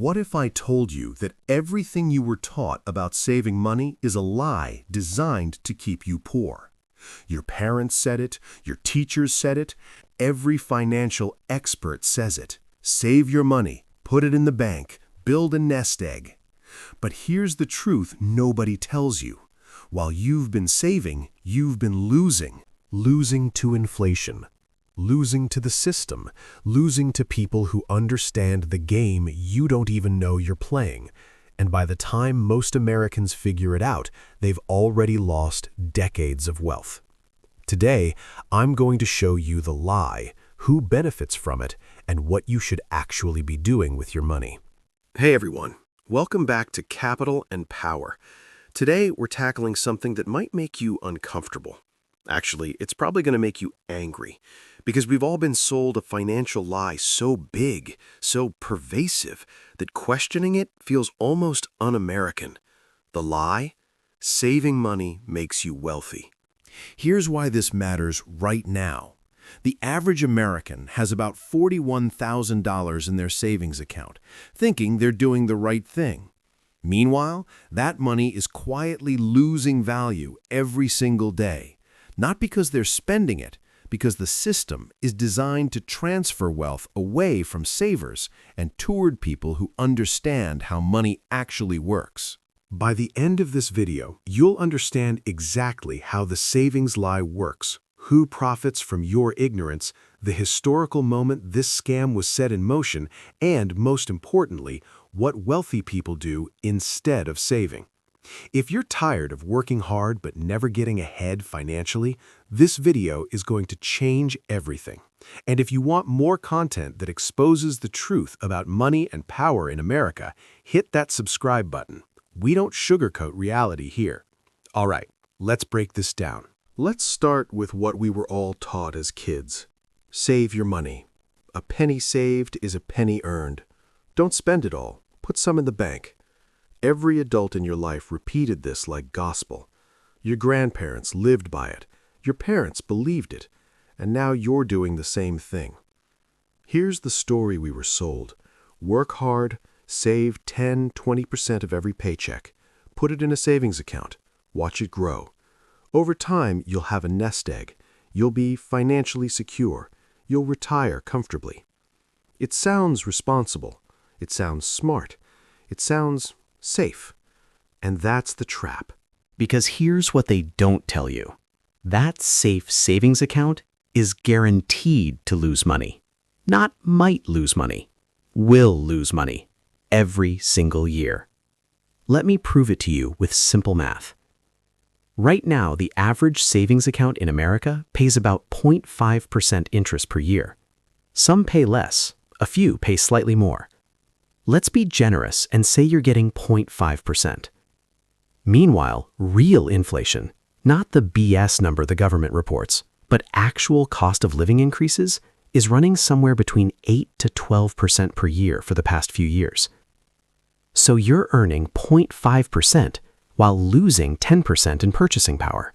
What if I told you that everything you were taught about saving money is a lie designed to keep you poor? Your parents said it, your teachers said it, every financial expert says it. Save your money, put it in the bank, build a nest egg. But here's the truth nobody tells you. While you've been saving, you've been losing. Losing to inflation. Losing to the system, losing to people who understand the game you don't even know you're playing. And by the time most Americans figure it out, they've already lost decades of wealth. Today, I'm going to show you the lie, who benefits from it, and what you should actually be doing with your money. Hey everyone, welcome back to Capital and Power. Today, we're tackling something that might make you uncomfortable. Actually, it's probably going to make you angry, because we've all been sold a financial lie so big, so pervasive, that questioning it feels almost un-American. The lie? Saving money makes you wealthy. Here's why this matters right now. The average American has about $41,000 in their savings account, thinking they're doing the right thing. Meanwhile, that money is quietly losing value every single day. Not because they're spending it, because the system is designed to transfer wealth away from savers and toward people who understand how money actually works. By the end of this video, you'll understand exactly how the savings lie works, who profits from your ignorance, the historical moment this scam was set in motion, and, most importantly, what wealthy people do instead of saving. If you're tired of working hard but never getting ahead financially, this video is going to change everything. And if you want more content that exposes the truth about money and power in America, hit that subscribe button. We don't sugarcoat reality here. All right, let's break this down. Let's start with what we were all taught as kids. Save your money. A penny saved is a penny earned. Don't spend it all. Put some in the bank. Every adult in your life repeated this like gospel. Your grandparents lived by it. Your parents believed it. And now you're doing the same thing. Here's the story we were sold. Work hard, save 10–20% of every paycheck. Put it in a savings account. Watch it grow. Over time, you'll have a nest egg. You'll be financially secure. You'll retire comfortably. It sounds responsible. It sounds smart. It sounds safe. And that's the trap. Because here's what they don't tell you. That safe savings account is guaranteed to lose money. Not might lose money. Will lose money. Every single year. Let me prove it to you with simple math. Right now, the average savings account in America pays about 0.5% interest per year. Some pay less. A few pay slightly more. Let's be generous and say you're getting 0.5%. Meanwhile, real inflation, not the BS number the government reports, but actual cost of living increases, is running somewhere between 8 to 12% per year for the past few years. So you're earning 0.5% while losing 10% in purchasing power.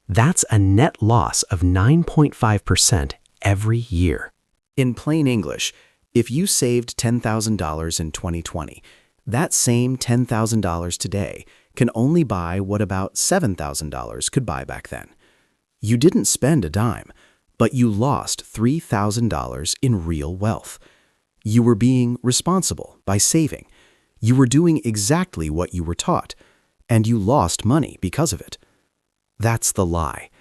That's a net loss of 9.5% every year. In plain English, if you saved $10,000 in 2020, that same $10,000 today can only buy what about $7,000 could buy back then. You didn't spend a dime, but you lost $3,000 in real wealth. You were being responsible by saving. You were doing exactly what you were taught, and you lost money because of it. That's the lie.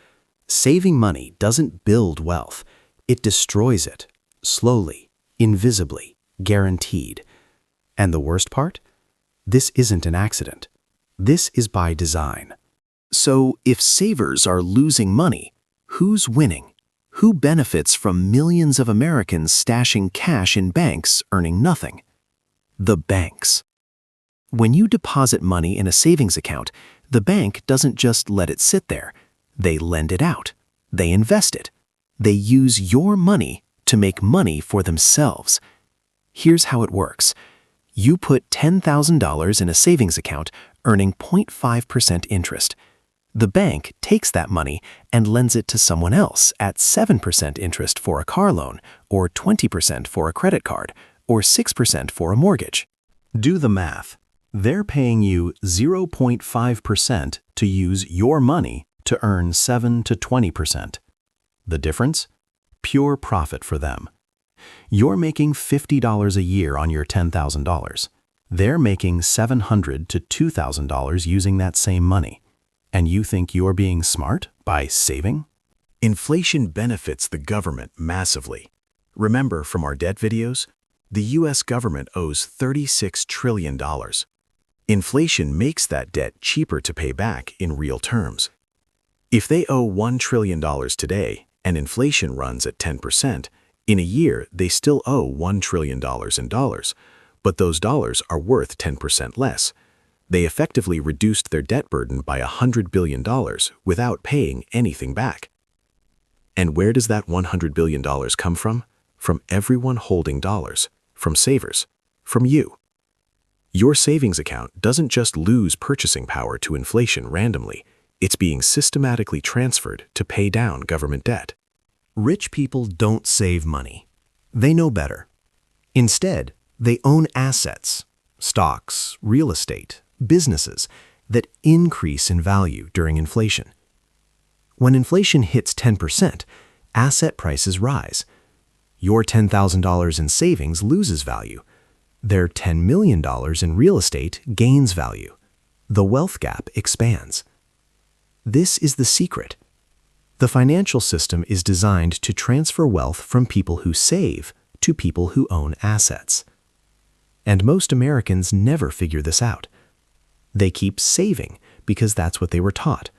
Saving money doesn't build wealth. It destroys it, slowly, invisibly, guaranteed. And the worst part? This isn't an accident. This is by design. So if savers are losing money, who's winning? Who benefits from millions of Americans stashing cash in banks earning nothing? The banks. When you deposit money in a savings account, the bank doesn't just let it sit there. They lend it out. They invest it. They use your money to make money for themselves. Here's how it works. You put $10,000 in a savings account earning 0.5% interest. The bank takes that money and lends it to someone else at 7% interest for a car loan, or 20% for a credit card, or 6% for a mortgage. Do the math. They're paying you 0.5% to use your money to earn 7 to 20%. The difference? Pure profit for them. You're making $50 a year on your $10,000. They're making $700 to $2,000 using that same money. And you think you're being smart by saving? Inflation benefits the government massively. Remember from our debt videos? The U.S. government owes $36 trillion. Inflation makes that debt cheaper to pay back in real terms. If they owe $1 trillion today and inflation runs at 10%, in a year they still owe $1 trillion in dollars, but those dollars are worth 10% less. They effectively reduced their debt burden by $100 billion without paying anything back. And where does that $100 billion come from? From everyone holding dollars, from savers, from you. Your savings account doesn't just lose purchasing power to inflation randomly, it's being systematically transferred to pay down government debt. Rich people don't save money. They know better. Instead, they own assets, stocks, real estate, businesses that increase in value during inflation. When inflation hits 10%, asset prices rise. Your $10,000 in savings loses value. Their $10 million in real estate gains value. The wealth gap expands. This is the secret. The financial system is designed to transfer wealth from people who save to people who own assets. And most Americans never figure this out. They keep saving because that's what they were taught.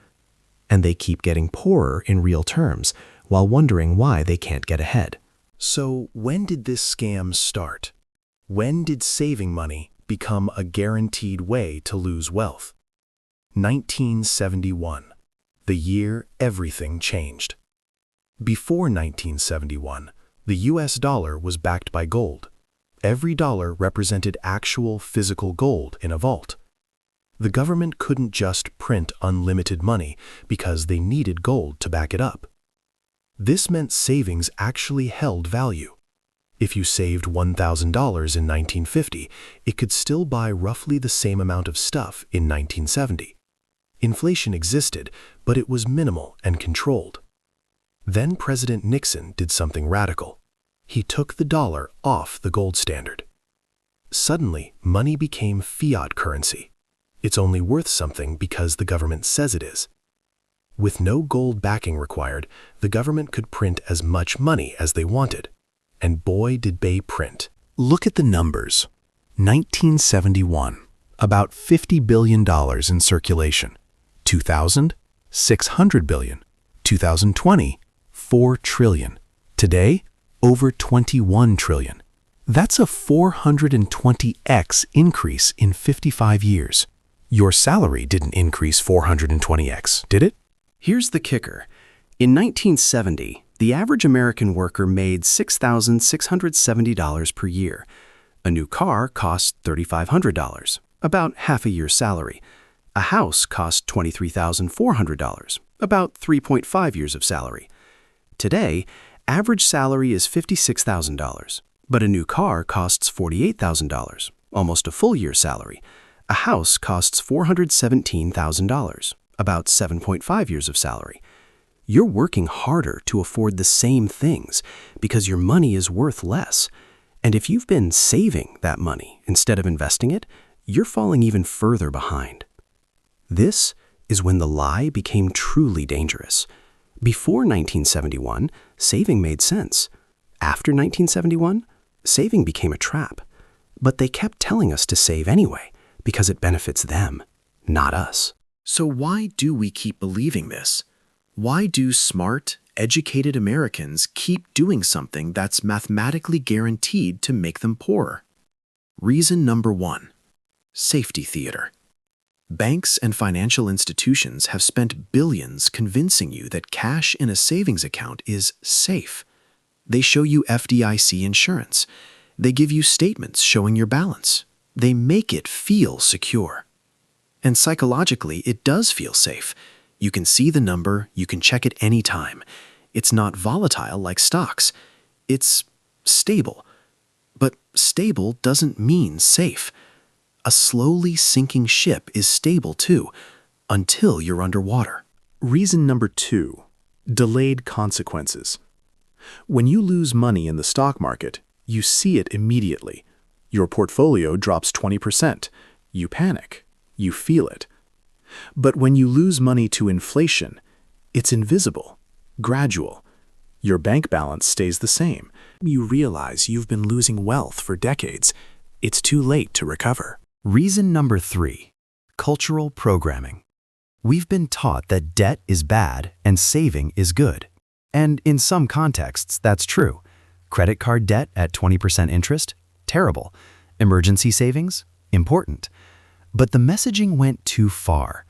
And they keep getting poorer in real terms while wondering why they can't get ahead. So when did this scam start? When did saving money become a guaranteed way to lose wealth? 1971, the year everything changed. Before 1971, the US dollar was backed by gold. Every dollar represented actual physical gold in a vault. The government couldn't just print unlimited money because they needed gold to back it up. This meant savings actually held value. If you saved $1,000 in 1950, it could still buy roughly the same amount of stuff in 1970. Inflation existed, but it was minimal and controlled. Then President Nixon did something radical. He took the dollar off the gold standard. Suddenly, money became fiat currency. It's only worth something because the government says it is. With no gold backing required, the government could print as much money as they wanted. And boy, did they print. Look at the numbers. 1971, about $50 billion in circulation. 2000, $600 billion. 2020, $4 trillion. Today, over $21 trillion. That's a 420x increase in 55 years. Your salary didn't increase 420x, did it? Here's the kicker. In 1970, the average American worker made $6,670 per year. A new car cost $3,500, about half a year's salary. A house cost $23,400, about 3.5 years of salary. Today, average salary is $56,000, but a new car costs $48,000, almost a full year's salary. A house costs $417,000, about 7.5 years of salary. You're working harder to afford the same things because your money is worth less. And if you've been saving that money instead of investing it, you're falling even further behind. This is when the lie became truly dangerous. Before 1971, saving made sense. After 1971, saving became a trap. But they kept telling us to save anyway because it benefits them, not us. So why do we keep believing this? Why do smart, educated Americans keep doing something that's mathematically guaranteed to make them poorer? Reason number 1, safety theater. Banks and financial institutions have spent billions convincing you that cash in a savings account is safe. They show you FDIC insurance. They give you statements showing your balance. They make it feel secure. And psychologically, it does feel safe. You can see the number, you can check it anytime. It's not volatile like stocks. It's stable. But stable doesn't mean safe. A slowly sinking ship is stable too, until you're underwater. Reason number 2, delayed consequences. When you lose money in the stock market, you see it immediately. Your portfolio drops 20%. You panic. You feel it. But when you lose money to inflation, it's invisible, gradual. Your bank balance stays the same. You realize you've been losing wealth for decades. It's too late to recover. Reason number 3, cultural programming. We've been taught that debt is bad and saving is good. And in some contexts, that's true. Credit card debt at 20% interest? Terrible. Emergency savings? Important. But the messaging went too far.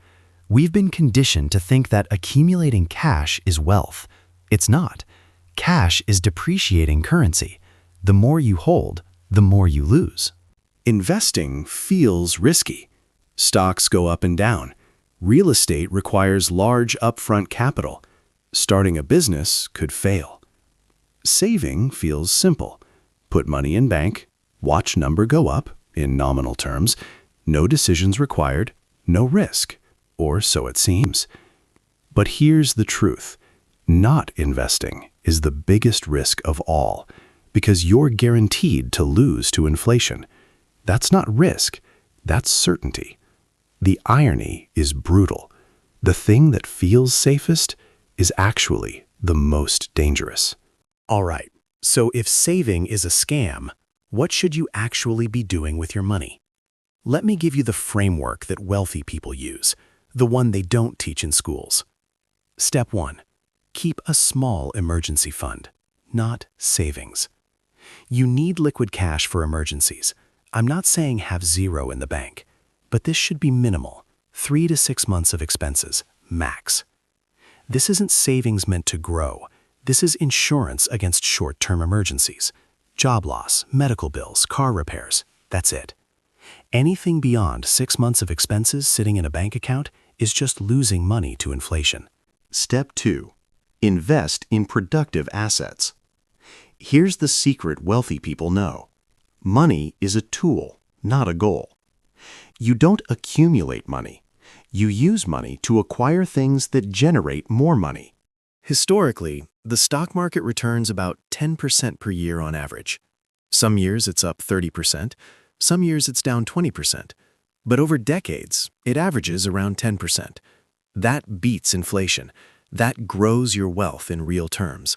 We've been conditioned to think that accumulating cash is wealth. It's not. Cash is depreciating currency. The more you hold, the more you lose. Investing feels risky. Stocks go up and down. Real estate requires large upfront capital. Starting a business could fail. Saving feels simple. Put money in bank, watch number go up, in nominal terms, no decisions required, no risk, or so it seems. But here's the truth. Not investing is the biggest risk of all, because you're guaranteed to lose to inflation. That's not risk, that's certainty. The irony is brutal. The thing that feels safest is actually the most dangerous. All right, so if saving is a scam, what should you actually be doing with your money? Let me give you the framework that wealthy people use, the one they don't teach in schools. Step 1. Keep a small emergency fund, not savings. You need liquid cash for emergencies. I'm not saying have zero in the bank, but this should be minimal, 3 to 6 months of expenses, max. This isn't savings meant to grow. This is insurance against short-term emergencies. Job loss, medical bills, car repairs, that's it. Anything beyond 6 months of expenses sitting in a bank account is just losing money to inflation. Step 2. Invest in productive assets. Here's the secret wealthy people know. Money is a tool, not a goal. You don't accumulate money. You use money to acquire things that generate more money. Historically, the stock market returns about 10% per year on average. Some years it's up 30%, some years it's down 20%. But over decades, it averages around 10%. That beats inflation. That grows your wealth in real terms.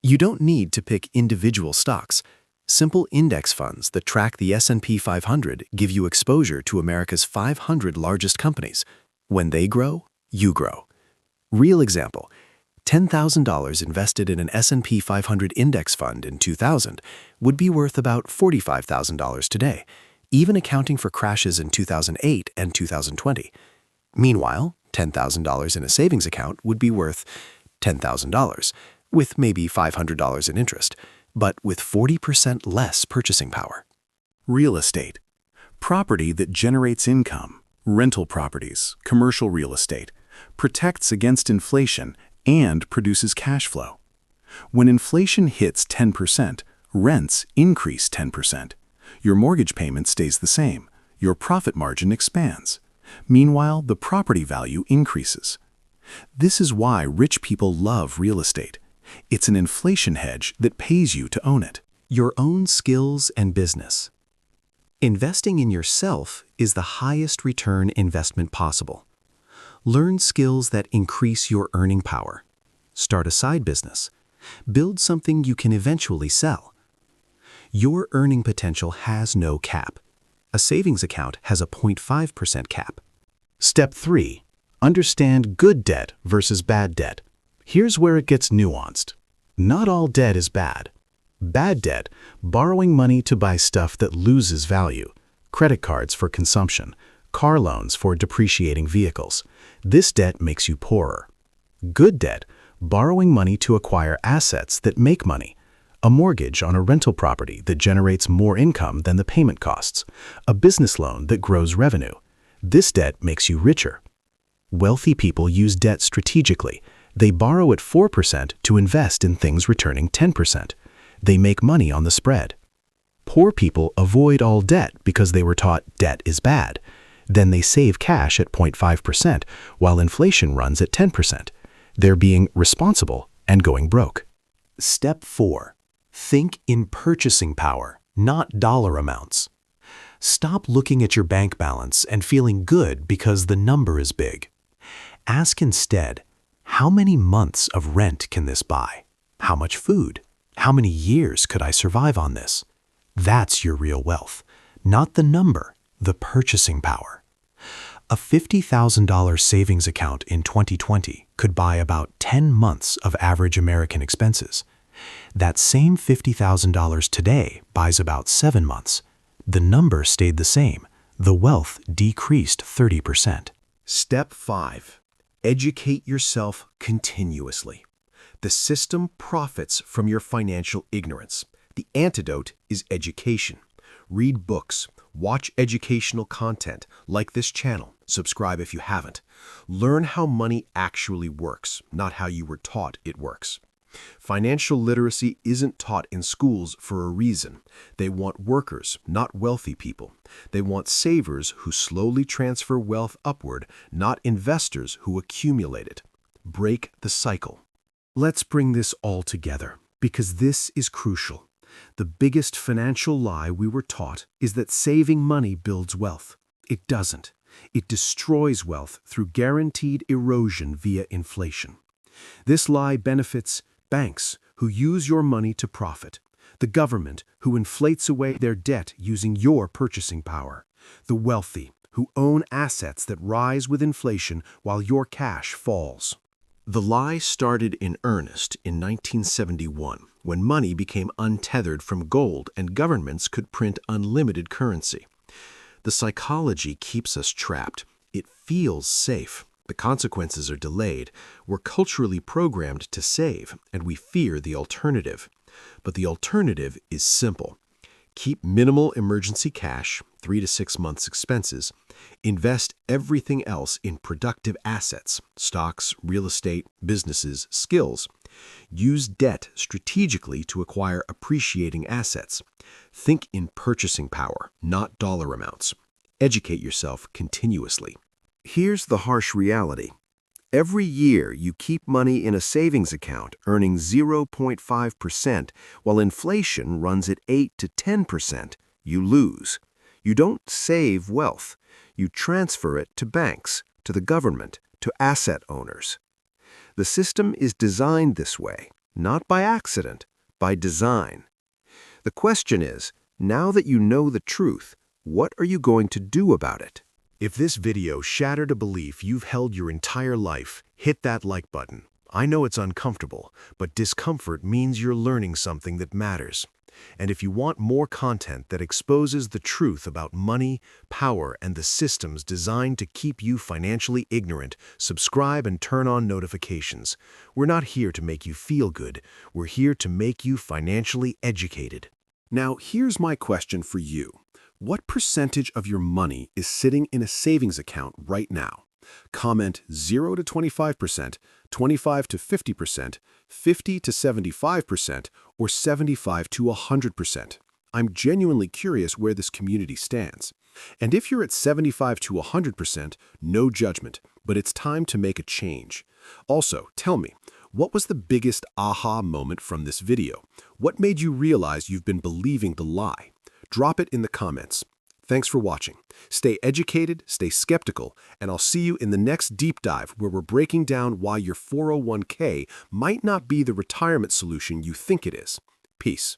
You don't need to pick individual stocks. Simple index funds that track the S&P 500 give you exposure to America's 500 largest companies. When they grow, you grow. Real example, $10,000 invested in an S&P 500 index fund in 2000 would be worth about $45,000 today, even accounting for crashes in 2008 and 2020. Meanwhile, $10,000 in a savings account would be worth $10,000, with maybe $500 in interest, but with 40% less purchasing power. Real estate. Property that generates income, rental properties, commercial real estate, protects against inflation and produces cash flow. When inflation hits 10%, rents increase 10%. Your mortgage payment stays the same. Your profit margin expands. Meanwhile, the property value increases. This is why rich people love real estate. It's an inflation hedge that pays you to own it. Your own skills and business. Investing in yourself is the highest return investment possible. Learn skills that increase your earning power. Start a side business. Build something you can eventually sell. Your earning potential has no cap. A savings account has a 0.5% cap. Step 3. Understand good debt versus bad debt. Here's where it gets nuanced. Not all debt is bad. Bad debt, borrowing money to buy stuff that loses value, credit cards for consumption, car loans for depreciating vehicles. This debt makes you poorer. Good debt, borrowing money to acquire assets that make money, a mortgage on a rental property that generates more income than the payment costs, a business loan that grows revenue. This debt makes you richer. Wealthy people use debt strategically. They borrow at 4% to invest in things returning 10%. They make money on the spread. Poor people avoid all debt because they were taught debt is bad. Then they save cash at 0.5%, while inflation runs at 10%. They're being responsible and going broke. Step 4. Think in purchasing power, not dollar amounts. Stop looking at your bank balance and feeling good because the number is big. Ask instead, how many months of rent can this buy? How much food? How many years could I survive on this? That's your real wealth, not the number, the purchasing power. A $50,000 savings account in 2020 could buy about 10 months of average American expenses. That same $50,000 today buys about 7 months. The number stayed the same. The wealth decreased 30%. Step 5. Educate yourself continuously. The system profits from your financial ignorance. The antidote is education. Read books, watch educational content like this channel, subscribe if you haven't. Learn how money actually works, not how you were taught it works. Financial literacy isn't taught in schools for a reason. They want workers, not wealthy people. They want savers who slowly transfer wealth upward, not investors who accumulate it. Break the cycle. Let's bring this all together, because this is crucial. The biggest financial lie we were taught is that saving money builds wealth. It doesn't. It destroys wealth through guaranteed erosion via inflation. This lie benefits banks, who use your money to profit, the government, who inflates away their debt using your purchasing power, the wealthy, who own assets that rise with inflation while your cash falls. The lie started in earnest in 1971, when money became untethered from gold and governments could print unlimited currency. The psychology keeps us trapped. It feels safe. The consequences are delayed. We're culturally programmed to save, and we fear the alternative. But the alternative is simple. Keep minimal emergency cash, 3 to 6 months expenses. Invest everything else in productive assets, stocks, real estate, businesses, skills. Use debt strategically to acquire appreciating assets. Think in purchasing power, not dollar amounts. Educate yourself continuously. Here's the harsh reality. Every year you keep money in a savings account earning 0.5%, while inflation runs at 8 to 10%. You lose. You don't save wealth. You transfer it to banks, to the government, to asset owners. The system is designed this way, not by accident, by design. The question is, now that you know the truth, what are you going to do about it? If this video shattered a belief you've held your entire life, hit that like button. I know it's uncomfortable, but discomfort means you're learning something that matters. And if you want more content that exposes the truth about money, power, and the systems designed to keep you financially ignorant, subscribe and turn on notifications. We're not here to make you feel good. We're here to make you financially educated. Now, here's my question for you. What percentage of your money is sitting in a savings account right now? Comment 0 to 25%, 25 to 50%, 50 to 75%, or 75 to 100%. I'm genuinely curious where this community stands. And if you're at 75 to 100%, no judgment, but it's time to make a change. Also, tell me, what was the biggest aha moment from this video? What made you realize you've been believing the lie? Drop it in the comments. Thanks for watching. Stay educated, stay skeptical, and I'll see you in the next deep dive where we're breaking down why your 401k might not be the retirement solution you think it is. Peace.